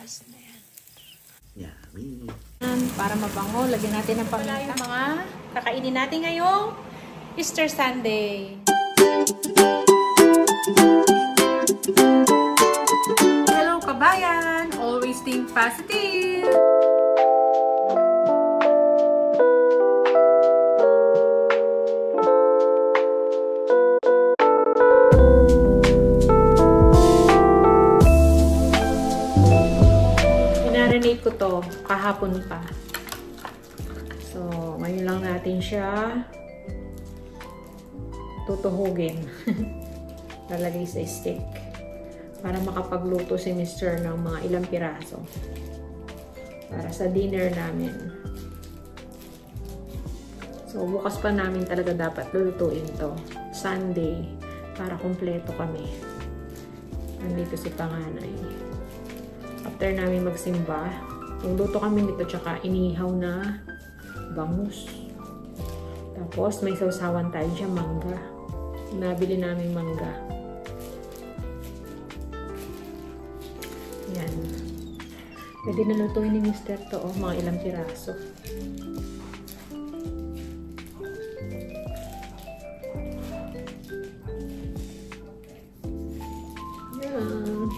Bukas na yan. Yummy. Para mabango, lagyan natin ng paminta. Yung mga kakainin natin ngayong Easter Sunday. Hello kabayan! Always think positive! Inarinate ko to kahapon pa. So, ngayon lang natin siya tutuhugin. Lalagay sa stick para makapagluto si Mr. ng mga ilang piraso para sa dinner namin. So, bukas pa namin talaga dapat lulutuin to. Sunday, para kumpleto kami. Nandito si panganay. After namin magsimba, magluto kami nito tsaka inihaw na bangus. Tapos, may sausawan tayo dyan, mangga. Nabili namin mangga. Yan. Pwede na lutuin ni Mr. to, oh, mga ilang piraso. Yan.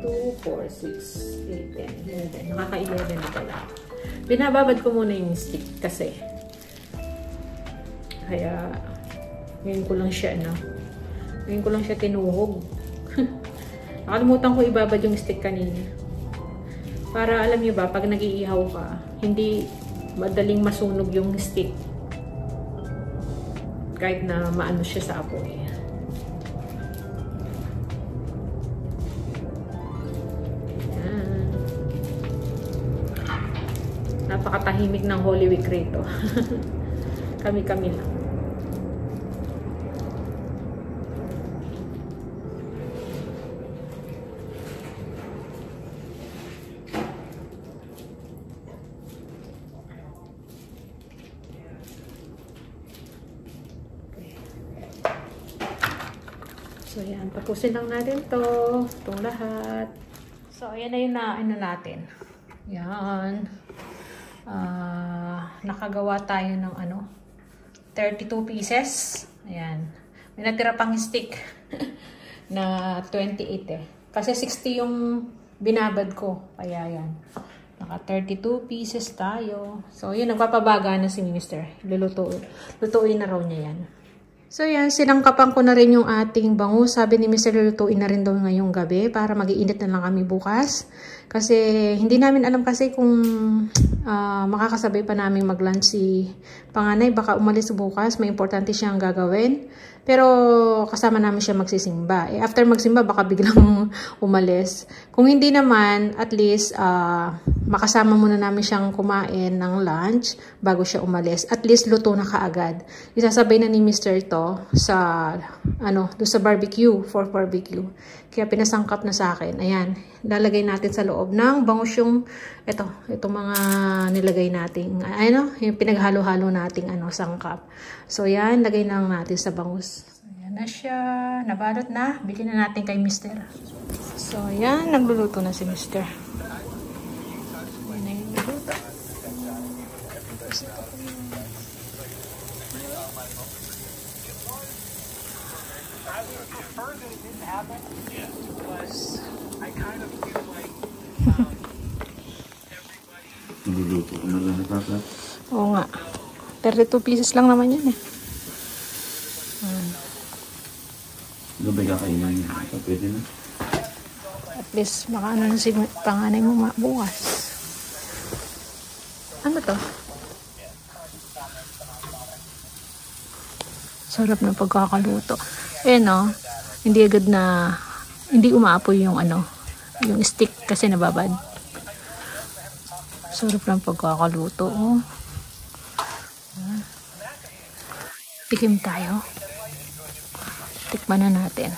2, 4, 6, 8, 10, 11. Nakaka-11 na pala. Binababad ko muna yung stick kasi. Kaya, ngayon ko lang siya, no? Ngayon ko lang siya tinuhog. Nakalimutan ko ibabad yung stick kanina. Para, alam niyo ba, pag nag-iihaw ka, hindi madaling masunog yung stick. Kahit na maano siya sa apoy. Ayan. Napakatahimik ng Holy Week rito. Kami-kami lang. So, yan. Tapusin lang natin to. Itong lahat. So, ayan na yung ano natin. Yan. Nakagawa tayo ng 32 pieces. Ayan. May natira pang stick na 28 eh. Kasi 60 yung binabad ko. Kaya yan. Naka 32 pieces tayo. So, yun. Nagpapabaga na si Minister. Lutuin na raw niya yan. So yan, sinangkapan ko na rin yung ating bangus. Sabi ni Mr. Lutuin na rin daw ngayong gabi para mag-iinit na lang kami bukas. Kasi hindi namin alam kasi kung makakasabay pa namin mag-lunch si panganay. Baka umalis bukas, may importante siyang gagawin. Pero kasama namin siya magsisimba. After magsimba, baka biglang umalis. Kung hindi naman, at least makasama muna namin siyang kumain ng lunch bago siya umalis. At least luto na kaagad. Isasabay na ni Mr. to sa doon sa barbecue, for barbecue. Kaya pinasangkap na sa akin. Ayan, lalagay natin sa loob ng bangus yung itong mga nilagay nating yung pinaghalo-halo nating sangkap. So yan, lagay na lang natin sa bangus. So, yan na siya, nabalot na. Bili na natin kay Mr. So yan, nagluluto na si Mr. Yan na yung nagluluto. Niluluto ko na lang na papa. Oo nga. 32 pieces lang naman yan eh. Gabay kakainin niya. Pwede na. At least makaano na si panganay mo bukas. Ano to? Sarap ng pagkakaluto. Hindi agad na, hindi umaapoy yung yung stick kasi nababad. Sarap ng pagkakaluto. Tikim tayo. Tikman na natin.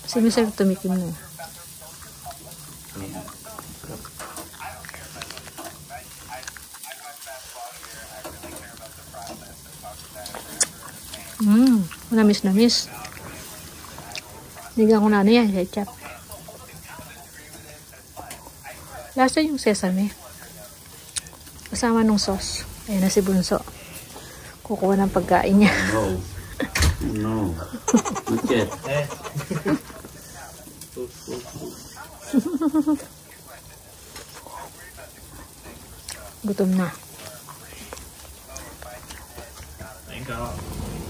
Kasi masarap tumikim na. Namis. Bigyan ko na yan, ketchup. Lasa yung sesame. Kasama nung sauce. Ayan na si Bunso. Kukuha ng pagkain niya. No. No. Look at. Gutom na.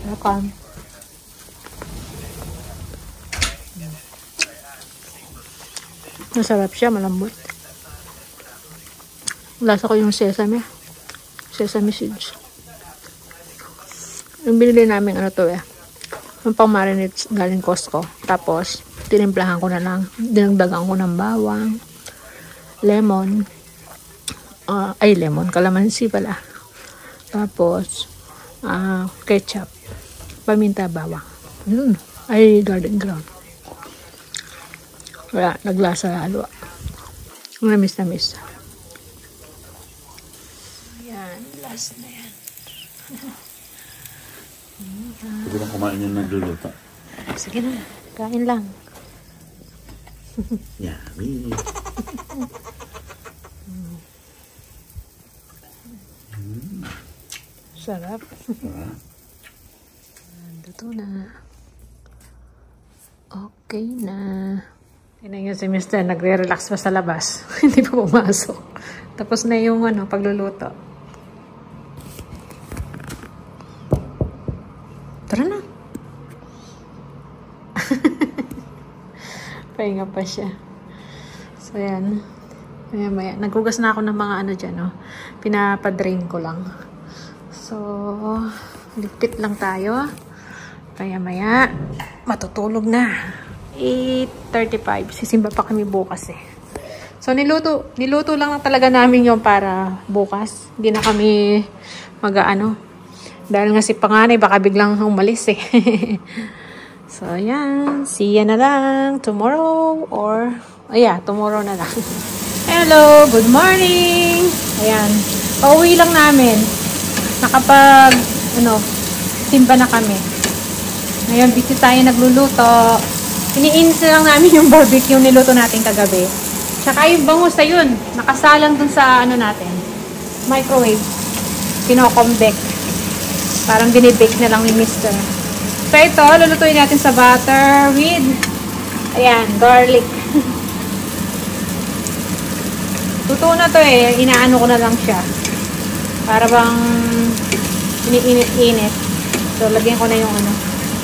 Welcome. Masarap siya, malambot. Lasa ko yung sesame. Sesame seeds. Yung binili namin ano to yung pang marinate galing Costco. Tapos, tinimplahan ko na lang. Dinagdagan ko ng bawang, lemon, lemon, kalamansi pala. Tapos, ketchup, paminta, bawang. Yun. Ay, garlic ground. Kaya, naglasa lalo. Namis. Ayan, last na yan. Pwede lang kumain yung nagluluto. Sige na, kain lang. Yummy. Sarap. Luto na. Okay na. Tingnan nyo si Mr. Nagre-relax pa sa labas. Hindi pa pumasok. Tapos na yung pagluluto. Tara na. Pahinga pa siya. So, yan. Maya. Naghugas na ako ng mga dyan, Pinapadrain ko lang. So, ligpit lang tayo. Maya. Matutulog na. 8:35. Sisimba pa kami bukas So, niluto lang talaga namin yung para bukas. Hindi na kami dahil nga si panganay, baka biglang umalis So, ayan. See ya na lang tomorrow or, tomorrow na lang. Hello! Good morning! Ayan. Pauwi lang namin. Simba na kami. Ngayon, busy tayo nagluluto. Iniinis na lang namin yung barbecue niluto natin kagabi. Tsaka yung bangus na yun. Nakasalang dun sa natin. Microwave. Kinokombek. Parang binibake na lang ni Mr. So ito, lulutuin natin sa butter with, garlic. Tuto na to inaano ko na lang siya. Para bang iniinit-init. So, lagyan ko na yung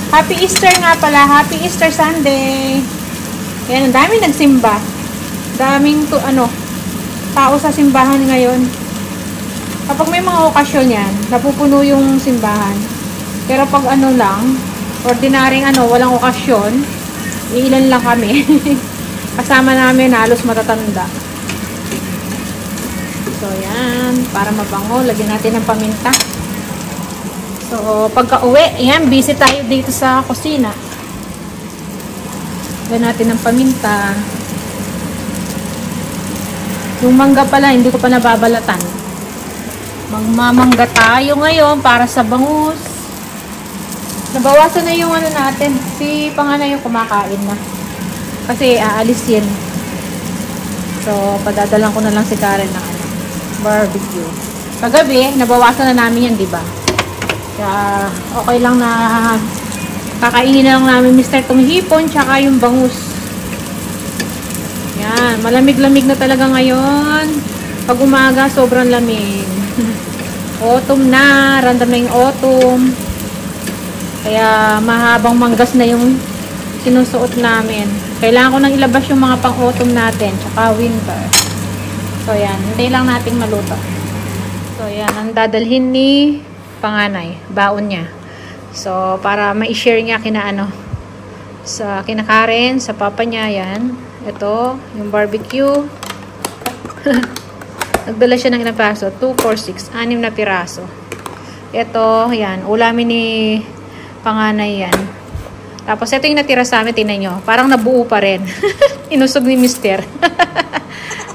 Happy Easter nga pala. Happy Easter Sunday. Ayan, ang daming nagsimba. Daming tao sa simbahan ngayon. Kapag may mga okasyon yan, napupuno yung simbahan. Pero pag ordinaryong walang okasyon, iilan lang kami. Kasama namin, halos matatanda. So, yan. Para mabango, lagyan natin ng paminta. So, pagka uwi, busy tayo dito sa kusina. Lagyan natin ng paminta. Yung mangga pala, hindi ko pa nababalatan. Magmamangga tayo ngayon para sa bangus. Nabawasan na yung natin. Si panganay yung kumakain na. Kasi aalis yan. So, padadalan ko na lang si Karen ng barbecue. Kagabi, nabawasan na namin yan, diba? Kaya, okay lang na kakainin na lang namin Mr. Tunghipon, tsaka yung bangus. Yan, malamig-lamig na talaga ngayon. Pag umaga, sobrang lamig. Autumn na, random na yung autumn. Kaya mahabang manggas na yung sinusuot namin. Kailangan ko nang ilabas yung mga pang-autumn natin, tsaka winter. So yan, hintayin lang nating maluto. So yan, ang dadalhin ni panganay, baon niya. So para ma-share niya sa kinakarin, sa papa niya, yan. Ito, yung barbecue. Nagdala siya ng ilang piraso. 2, 4, 6. 6 na piraso. Ito, yan. Ulamin ni panganay yan. Tapos, ito yung natira sa amin. Tingnan nyo. Parang nabuo pa rin. Inusog ni Mister.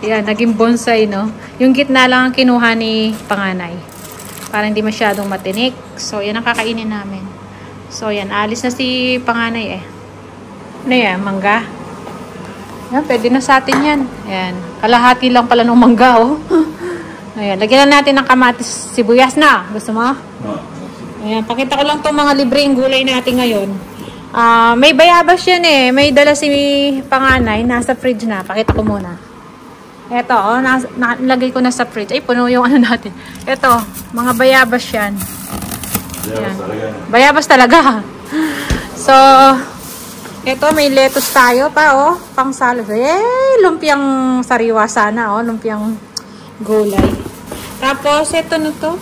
Yan, naging bonsai, no? Yung gitna lang ang kinuha ni panganay. Para hindi masyadong matinik. So, yan ang kakainin namin. So, yan. Alis na si panganay Ano yan? Mangga? Yan, pwede na sa atin yan. Ayan. Kalahati lang pala ng mangga, oh. Ayan. Lagyan na natin ng kamatis sibuyas na. Gusto mo? Ayan. Pakita ko lang itong mga libreng gulay natin ngayon. May bayabas yan eh. May dala si panganay. Nasa fridge na. Pakita ko muna. Ito, oh. Nalagay ko na sa fridge. Ay, puno yung ano natin. Ito, mga bayabas yan. Ayan. Bayabas talaga. So, ito, may lettuce tayo pa, oh. Pang salad. Lumpiang sariwa sana, oh. Lumpiang gulay. Tapos, ito na to.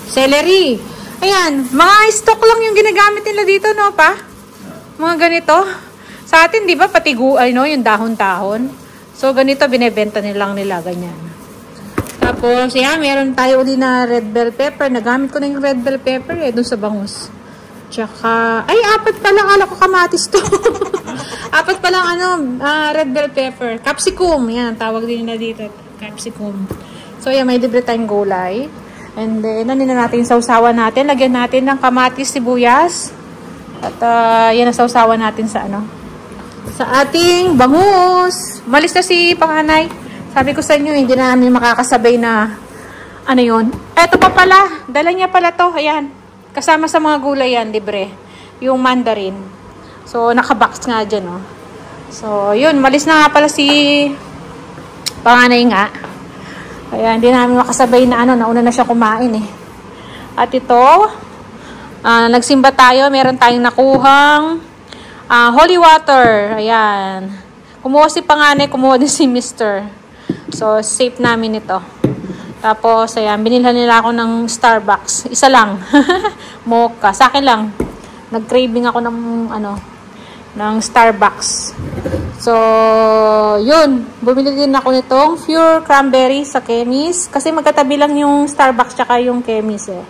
Celery. Ayan. Mga stock lang yung ginagamit nila dito, no, pa? Mga ganito. Sa atin, di ba, pati no, yung dahon-dahon. So, ganito, binebenta nilang nila, ganyan. Tapos, yan, meron tayo uli na red bell pepper. Nagamit ko na yung red bell pepper, eh, dun sa bangus. Tsaka, ay, 4 pa lang, ala ko kamatis to. 4 pa lang, red bell pepper. Capsicum, yan, tawag din na dito, capsicum. So, yan, may libre tayong gulay. And then, natin sausawan natin. Lagyan natin ng kamatis, sibuyas. At, yan ang sausawan natin sa, sa ating bangus. Malis na si panganay. Sabi ko sa inyo, hindi na namin makakasabay na, yun. Eto pa pala, dala niya pala to, ayan. Kasama sa mga gulay yan, libre. Yung mandarin. So, nakabox nga dyan, oh. So, yun. Malis na nga pala si panganay nga. Kaya hindi namin makasabay na nauna na siya kumain, eh. At ito, nagsimba tayo. Meron tayong nakuhang holy water. Ayan. Kumuha si panganay, kumuha din si Mr. So, safe namin ito. Tapos, ayan, binilhan nila ako ng Starbucks. Isa lang. Mocha. Sa akin lang. Nag-craving ako ng, ng Starbucks. So, yun. Bumili din ako nitong Pure Cranberry sa Chemist. Kasi magkatabi lang yung Starbucks tsaka yung Chemist, eh.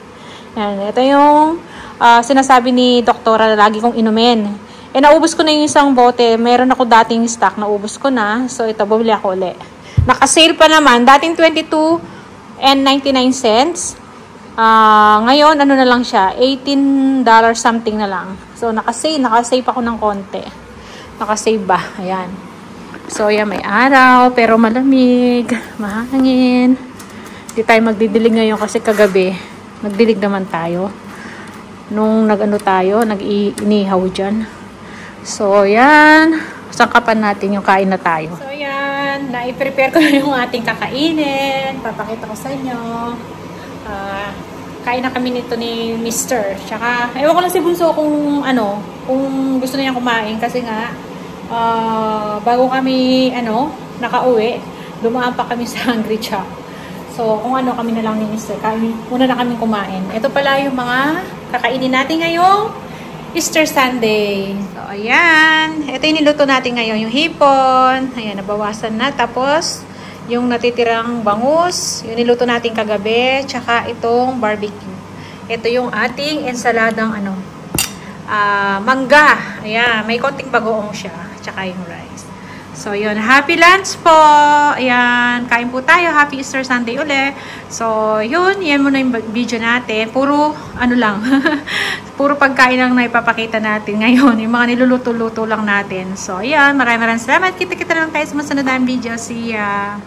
Ayan. Ito yung sinasabi ni doktora na lagi kong inumin. Eh, naubos ko na yung isang bote. Meron ako dating stock. Naubos ko na. So, ito, bumili ako ulit. Naka-sale pa naman. Dating 22.99 ngayon, na lang siya, $18 something na lang. So, nakasave ako ng konti. Nakasave ba? Ayan. So, yan, may araw, pero malamig, mahangin. Hindi tayo magdidilig ngayon kasi kagabi, nagdilig naman tayo. Nung nag-inihaw dyan. So, yan. Sangkapan natin yung kain na tayo. So, yan. Na-prepare ko na yung ating kakainin. Papakita ko sa inyo. Kain na kami nito ni Mr. Tsaka, ewan ko lang si Bunso kung kung gusto niya kumain. Kasi nga, bago kami, nakauwi, dumaan pa kami sa Hungry Chow. So, kung kami na lang ni Mr. Muna na kami kumain. Ito pala yung mga kakainin natin ngayong Easter Sunday. So, ayan. Ito yung niluto natin ngayon. Yung hipon. Ayan, nabawasan na. Tapos, yung natitirang bangus. Yung niluto natin kagabi. Tsaka itong barbecue. Ito yung ating ensaladang mangga. Ayan. May konting bagoong siya. Tsaka yung rice. So, yun. Happy lunch po. Ayan. Kain po tayo. Happy Easter Sunday uli. So, yun. Yan muna yung video natin. Puro, lang. Puro pagkain lang na ipapakita natin ngayon. Yung mga niluluto-luto lang natin. So, ayan. Maraming salamat. Kita-kita lang tayo sa masunod na video. See ya.